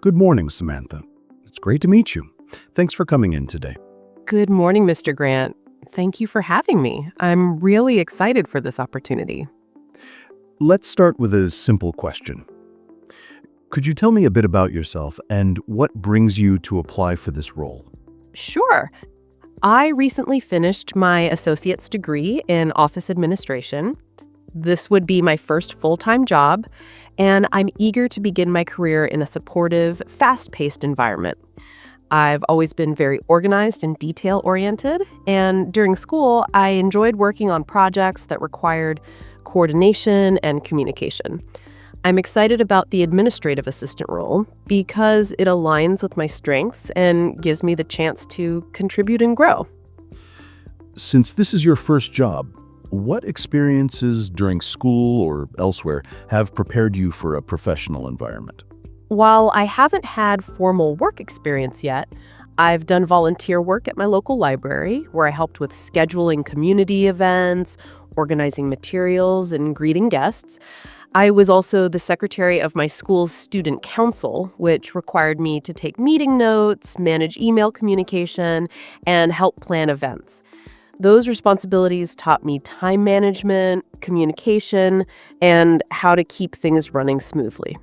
Good morning, Samantha. It's great to meet you. Thanks for coming in today. Good morning, Mr. Grant. Thank you for having me. I'm really excited for this opportunity. Let's start with a simple question. Could you tell me a bit about yourself and what brings you to apply for this role? Sure. I recently finished my associate's degree in office administration. This would be my first full-time job, and I'm eager to begin my career in a supportive, fast-paced environment. I've always been very organized and detail-oriented, and during school, I enjoyed working on projects that required coordination and communication. I'm excited about the administrative assistant role because it aligns with my strengths and gives me the chance to contribute and grow. Since this is your first job, what experiences during school or elsewhere have prepared you for a professional environment? While I haven't had formal work experience yet, I've done volunteer work at my local library where I helped with scheduling community events, organizing materials, and greeting guests. I was also the secretary of my school's student council, which required me to take meeting notes, manage email communication, and help plan events. Those responsibilities taught me time management, communication, and how to keep things running smoothly.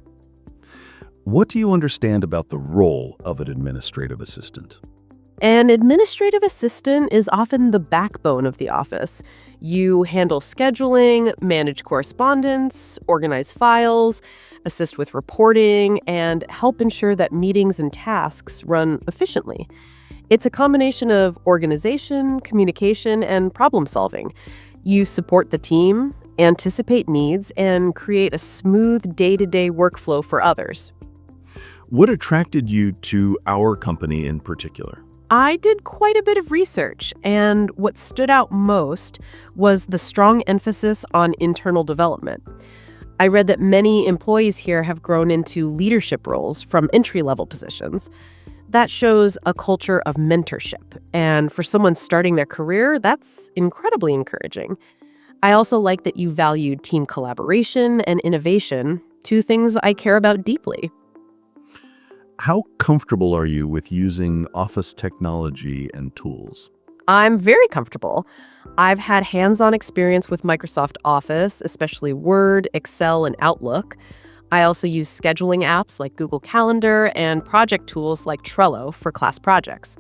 What do you understand about the role of an administrative assistant? An administrative assistant is often the backbone of the office. You handle scheduling, manage correspondence, organize files, assist with reporting, and help ensure that meetings and tasks run efficiently. It's a combination of organization, communication, and problem solving. You support the team, anticipate needs, and create a smooth day-to-day workflow for others. What attracted you to our company in particular? I did quite a bit of research, and what stood out most was the strong emphasis on internal development. I read that many employees here have grown into leadership roles from entry-level positions. That shows a culture of mentorship, and for someone starting their career, that's incredibly encouraging. I also like that you valued team collaboration and innovation, two things I care about deeply. How comfortable are you with using office technology and tools? I'm very comfortable. I've had hands-on experience with Microsoft Office, especially Word, Excel, and Outlook. I also use scheduling apps like Google Calendar and project tools like Trello for class projects.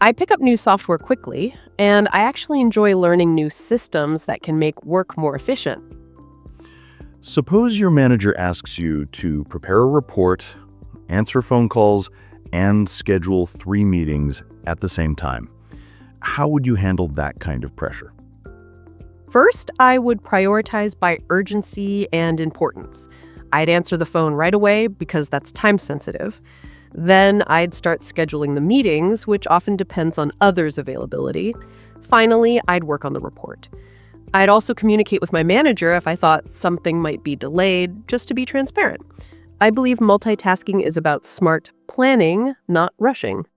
I pick up new software quickly, and I actually enjoy learning new systems that can make work more efficient. Suppose your manager asks you to prepare a report, answer phone calls, and schedule 3 meetings at the same time. How would you handle that kind of pressure? First, I would prioritize by urgency and importance. I'd answer the phone right away because that's time sensitive. Then I'd start scheduling the meetings, which often depends on others' availability. Finally, I'd work on the report. I'd also communicate with my manager if I thought something might be delayed, just to be transparent. I believe multitasking is about smart planning, not rushing.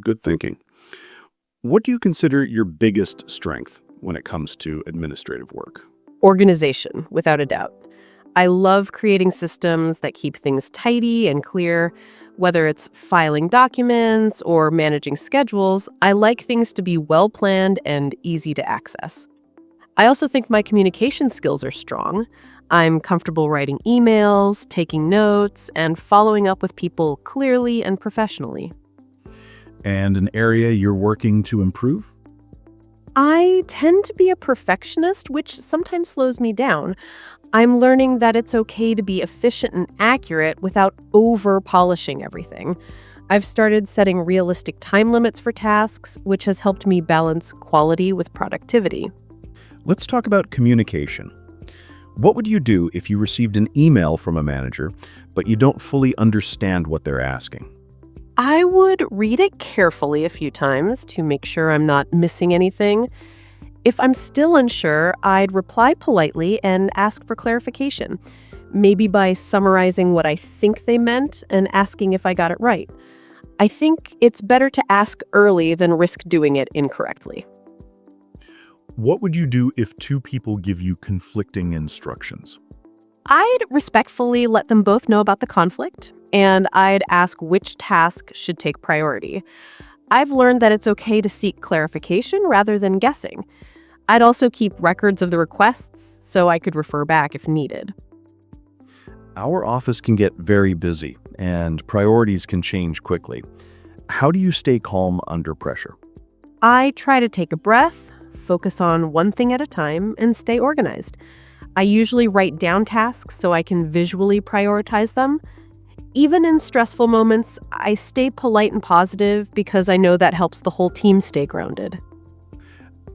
Good thinking. What do you consider your biggest strength when it comes to administrative work? Organization, without a doubt. I love creating systems that keep things tidy and clear. Whether it's filing documents or managing schedules, I like things to be well-planned and easy to access. I also think my communication skills are strong. I'm comfortable writing emails, taking notes, and following up with people clearly and professionally. And an area you're working to improve? I tend to be a perfectionist, which sometimes slows me down. I'm learning that it's okay to be efficient and accurate without over-polishing everything. I've started setting realistic time limits for tasks, which has helped me balance quality with productivity. Let's talk about communication. What would you do if you received an email from a manager, but you don't fully understand what they're asking? I would read it carefully a few times to make sure I'm not missing anything. If I'm still unsure, I'd reply politely and ask for clarification, maybe by summarizing what I think they meant and asking if I got it right. I think it's better to ask early than risk doing it incorrectly. What would you do if 2 people give you conflicting instructions? I'd respectfully let them both know about the conflict and I'd ask which task should take priority. I've learned that it's okay to seek clarification rather than guessing. I'd also keep records of the requests so I could refer back if needed. Our office can get very busy, and priorities can change quickly. How do you stay calm under pressure? I try to take a breath, focus on one thing at a time, and stay organized. I usually write down tasks so I can visually prioritize them. Even in stressful moments, I stay polite and positive because I know that helps the whole team stay grounded.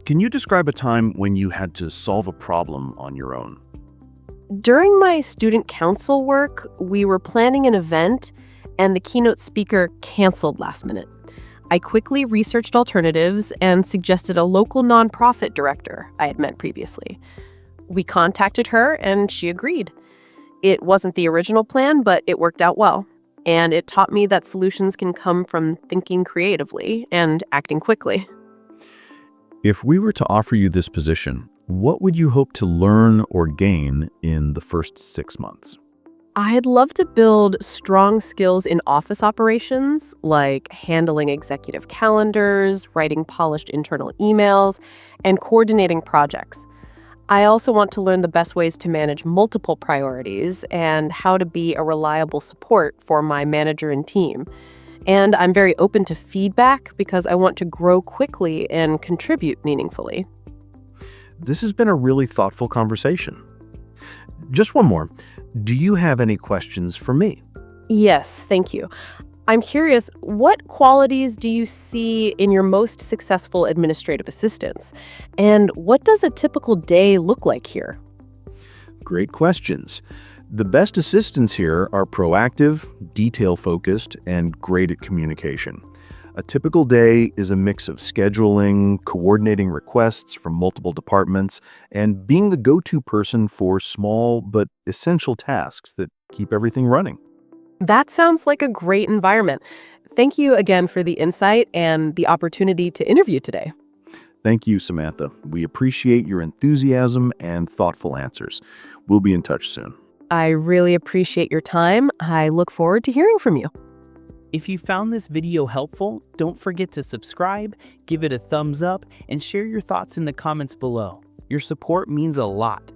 Can you describe a time when you had to solve a problem on your own? During my student council work, we were planning an event and the keynote speaker canceled last minute. I quickly researched alternatives and suggested a local nonprofit director I had met previously. We contacted her and she agreed. It wasn't the original plan, but it worked out well. And it taught me that solutions can come from thinking creatively and acting quickly. If we were to offer you this position, what would you hope to learn or gain in the first 6 months? I'd love to build strong skills in office operations, like handling executive calendars, writing polished internal emails, and coordinating projects. I also want to learn the best ways to manage multiple priorities and how to be a reliable support for my manager and team. And I'm very open to feedback because I want to grow quickly and contribute meaningfully. This has been a really thoughtful conversation. Just one more. Do you have any questions for me? Yes, thank you. I'm curious, what qualities do you see in your most successful administrative assistants? And what does a typical day look like here? Great questions. The best assistants here are proactive, detail-focused, and great at communication. A typical day is a mix of scheduling, coordinating requests from multiple departments, and being the go-to person for small but essential tasks that keep everything running. That sounds like a great environment. Thank you again for the insight and the opportunity to interview today. Thank you, Samantha. We appreciate your enthusiasm and thoughtful answers. We'll be in touch soon. I really appreciate your time. I look forward to hearing from you. If you found this video helpful, don't forget to subscribe, give it a thumbs up, and share your thoughts in the comments below. Your support means a lot.